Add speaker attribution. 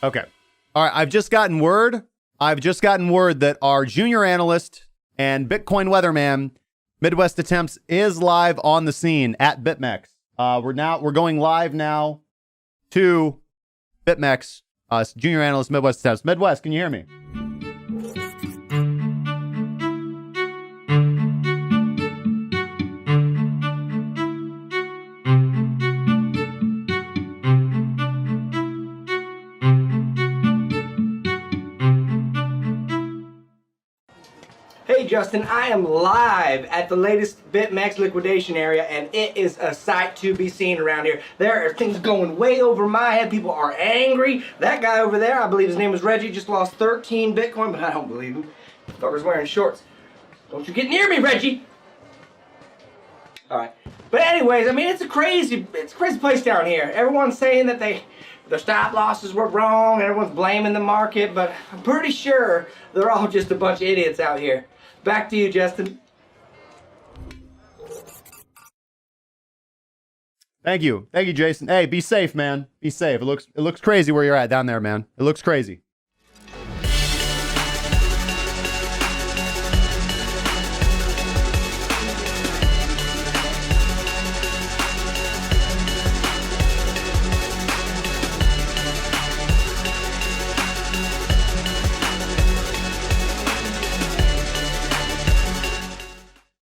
Speaker 1: Okay. All right. I've just gotten word that our junior analyst and Bitcoin weatherman, Midwest Attempts, is live on the scene at BitMEX. We're going live now to BitMEX. Junior analyst, Midwest Attempts. Midwest, can you hear me?
Speaker 2: Hey Justin, I am live at the latest BitMEX liquidation area, and it is a sight to be seen around here. There are things going way over my head. People are angry. That guy over there, I believe his name was Reggie, just lost 13 Bitcoin, but I don't believe him. The fucker's wearing shorts. Don't you get near me, Reggie! Alright. But anyways, I mean, it's a crazy place down here. Everyone's saying that the stop losses were wrong, and everyone's blaming the market, but I'm pretty sure they're all just a bunch of idiots out here. Back to you, Justin.
Speaker 1: Thank you, Jason. Hey, be safe, man. Be safe. It looks crazy where you're at down there, man. It looks crazy.